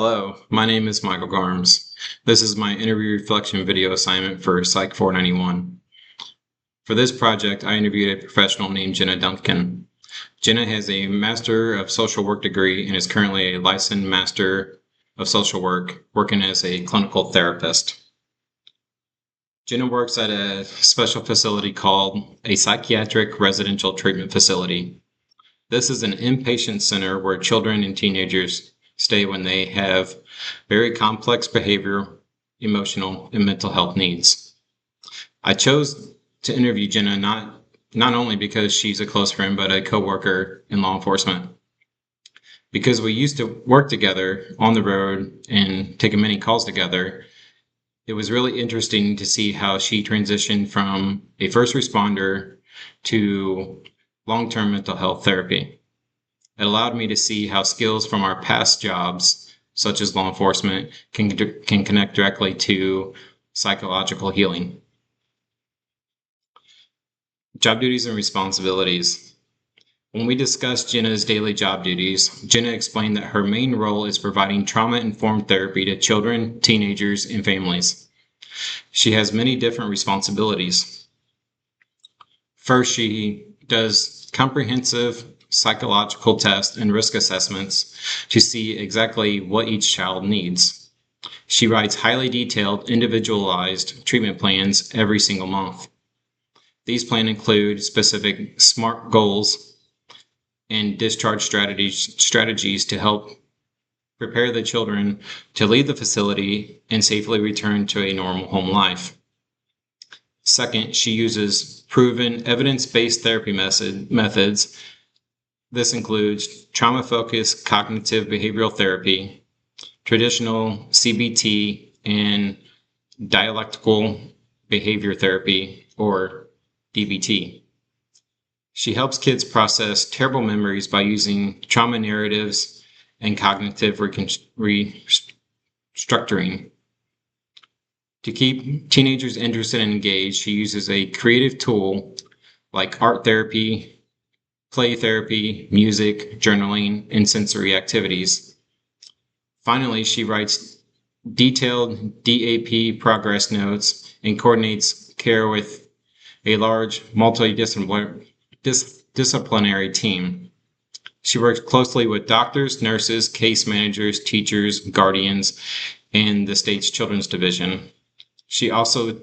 Hello, my name is Michael Garms. This is my interview reflection video assignment for Psych 491. For this project, I interviewed a professional named Jenna Duncan. Jenna has a Master of Social Work degree and is currently a licensed Master of Social Work, working as a clinical therapist. Jenna works at a special facility called a Psychiatric Residential Treatment Facility. This is an inpatient center where children and teenagers stay when they have very complex behavioral, emotional, and mental health needs. I chose to interview Jenna not only because she's a close friend, but a coworker in law enforcement. Because we used to work together on the road and take many calls together, it was really interesting to see how she transitioned from a first responder to long-term mental health therapy. It allowed me to see how skills from our past jobs, such as law enforcement, can connect directly to psychological healing. Job duties and responsibilities. When we discussed Jenna's daily job duties, Jenna explained that her main role is providing trauma-informed therapy to children, teenagers, and families. She has many different responsibilities. First, she does comprehensive psychological tests and risk assessments to see exactly what each child needs. She writes highly detailed, individualized treatment plans every single month. These plans include specific SMART goals and discharge strategies to help prepare the children to leave the facility and safely return to a normal home life. Second, she uses proven evidence-based therapy methods. This includes trauma-focused cognitive behavioral therapy, traditional CBT, and dialectical behavior therapy, or DBT. She helps kids process terrible memories by using trauma narratives and cognitive restructuring. To keep teenagers interested and engaged, she uses a creative tool like art therapy, play therapy, music, journaling, and sensory activities. Finally, she writes detailed DAP progress notes and coordinates care with a large multidisciplinary team. She works closely with doctors, nurses, case managers, teachers, guardians, and the state's Children's Division. She also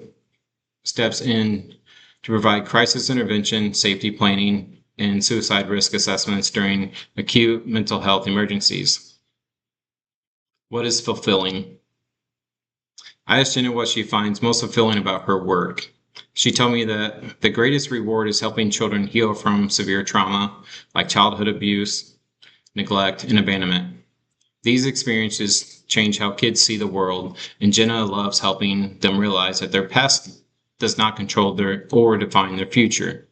steps in to provide crisis intervention, safety planning, and suicide risk assessments during acute mental health emergencies. What is fulfilling? I asked Jenna what she finds most fulfilling about her work. She told me that the greatest reward is helping children heal from severe trauma, like childhood abuse, neglect, and abandonment. These experiences change how kids see the world, and Jenna loves helping them realize that their past does not control or define their future.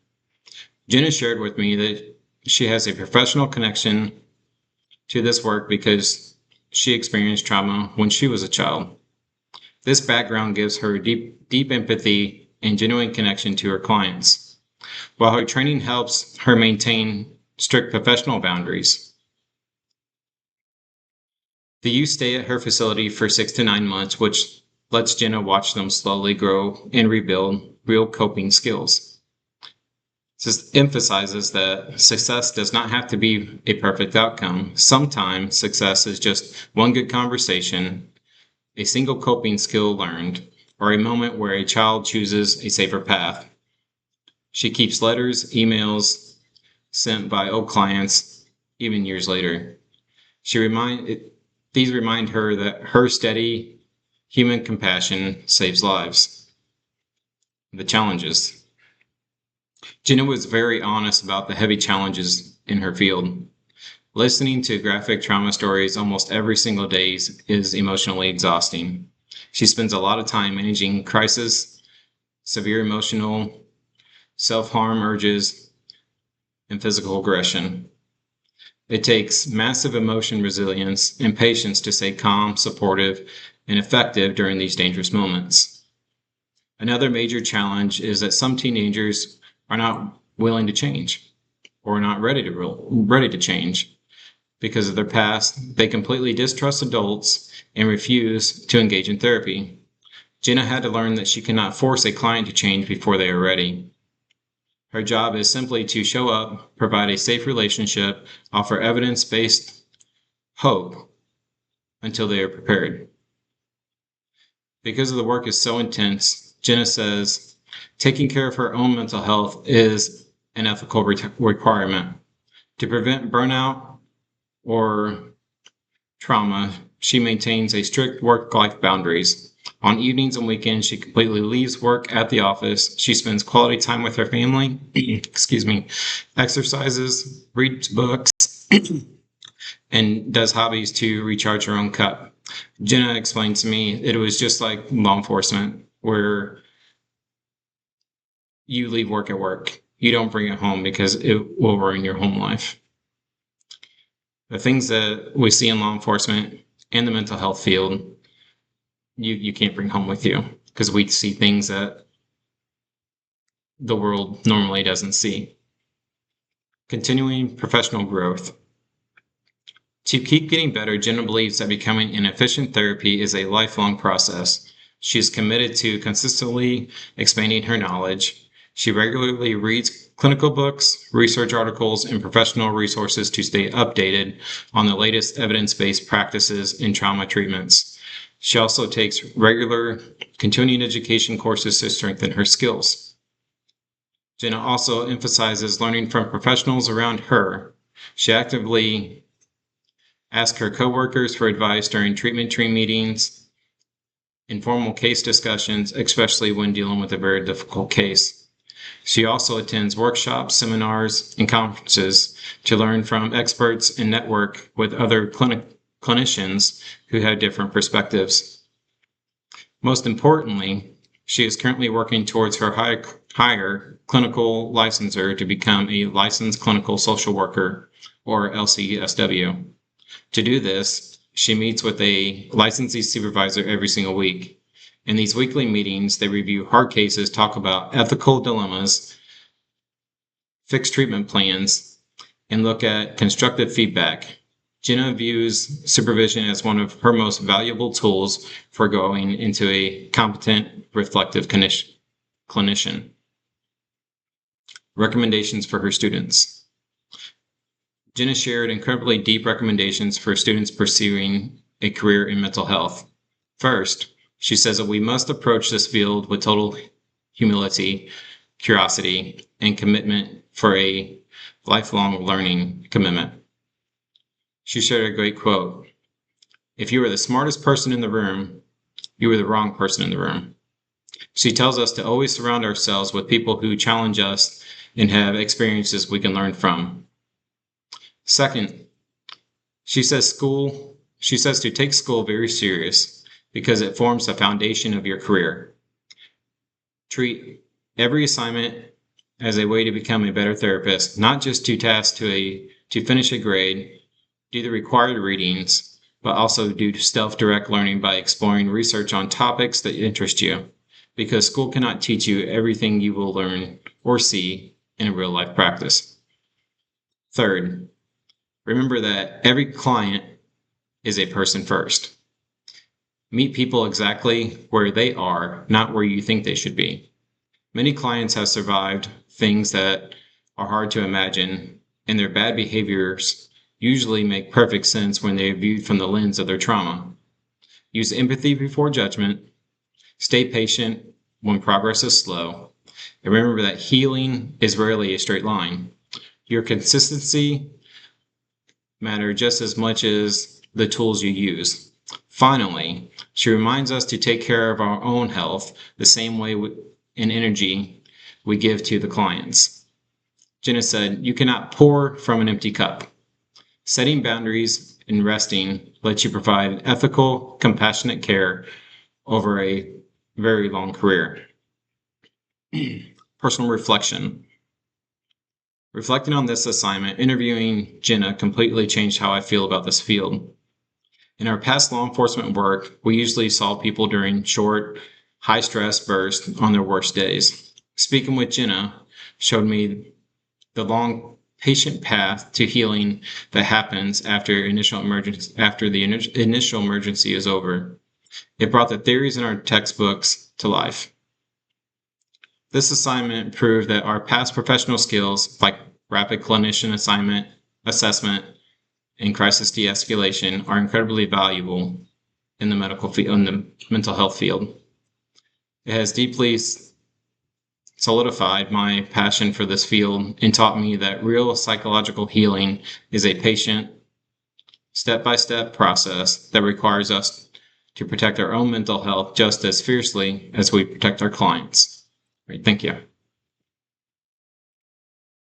Jenna shared with me that she has a professional connection to this work because she experienced trauma when she was a child. This background gives her deep empathy and genuine connection to her clients, while her training helps her maintain strict professional boundaries. The youth stay at her facility for 6 to 9 months, which lets Jenna watch them slowly grow and rebuild real coping skills. This emphasizes that success does not have to be a perfect outcome. Sometimes success is just one good conversation, a single coping skill learned, or a moment where a child chooses a safer path. She keeps letters, emails sent by old clients, even years later. These remind her that her steady human compassion saves lives. The challenges. Jenna was very honest about the heavy challenges in her field. Listening to graphic trauma stories almost every single day is emotionally exhausting. She spends a lot of time managing crisis, severe emotional, self-harm urges, and physical aggression. It takes massive emotion resilience and patience to stay calm, supportive, and effective during these dangerous moments. Another major challenge is that some teenagers are not willing to change or not ready to change. Because of their past, they completely distrust adults and refuse to engage in therapy. Jenna had to learn that she cannot force a client to change before they are ready. Her job is simply to show up, provide a safe relationship, offer evidence-based hope until they are prepared. Because the work is so intense, Jenna says taking care of her own mental health is an ethical requirement. To prevent burnout or trauma, she maintains a strict work-life boundaries. On evenings and weekends, she completely leaves work at the office. She spends quality time with her family, exercises, reads books, and does hobbies to recharge her own cup. Jenna explained to me it was just like law enforcement, where you leave work at work. You don't bring it home because it will ruin your home life. The things that we see in law enforcement and the mental health field, you can't bring home with you because we see things that the world normally doesn't see. Continuing professional growth. To keep getting better, Jenna believes that becoming an efficient therapy is a lifelong process. She is committed to consistently expanding her knowledge. She regularly reads clinical books, research articles, and professional resources to stay updated on the latest evidence-based practices in trauma treatments. She also takes regular continuing education courses to strengthen her skills. Jenna also emphasizes learning from professionals around her. She actively asks her coworkers for advice during treatment team meetings, informal case discussions, especially when dealing with a very difficult case. She also attends workshops, seminars, and conferences to learn from experts and network with other clinicians who have different perspectives. Most importantly, she is currently working towards her higher clinical licensure to become a licensed clinical social worker, or LCSW. To do this, she meets with a licensee supervisor every single week. In these weekly meetings, they review hard cases, talk about ethical dilemmas, fix treatment plans, and look at constructive feedback. Jenna views supervision as one of her most valuable tools for growing into a competent, reflective clinician. Recommendations for her students. Jenna shared incredibly deep recommendations for students pursuing a career in mental health. First, she says that we must approach this field with total humility, curiosity, and commitment for a lifelong learning commitment. She shared a great quote. If you are the smartest person in the room, you are the wrong person in the room. She tells us to always surround ourselves with people who challenge us and have experiences we can learn from. Second, she says to take school very serious because it forms the foundation of your career. Treat every assignment as a way to become a better therapist, not just to finish a grade, do the required readings, but also do self-direct learning by exploring research on topics that interest you, because school cannot teach you everything you will learn or see in a real-life practice. Third, remember that every client is a person first. Meet people exactly where they are, not where you think they should be. Many clients have survived things that are hard to imagine, and their bad behaviors usually make perfect sense when they are viewed from the lens of their trauma. Use empathy before judgment. Stay patient when progress is slow. And remember that healing is rarely a straight line. Your consistency matters just as much as the tools you use. Finally, she reminds us to take care of our own health the same way and energy we give to the clients. Jenna said, you cannot pour from an empty cup. Setting boundaries and resting lets you provide ethical, compassionate care over a very long career. Personal reflection. Reflecting on this assignment, interviewing Jenna completely changed how I feel about this field. In our past law enforcement work, we usually saw people during short, high-stress bursts on their worst days. Speaking with Jenna showed me the long patient path to healing that happens after the initial emergency is over. It brought the theories in our textbooks to life. This assignment proved that our past professional skills, like rapid clinician assessment, and crisis de-escalation, are incredibly valuable in the mental health field. It has deeply solidified my passion for this field and taught me that real psychological healing is a patient, step-by-step process that requires us to protect our own mental health just as fiercely as we protect our clients. Great, thank you.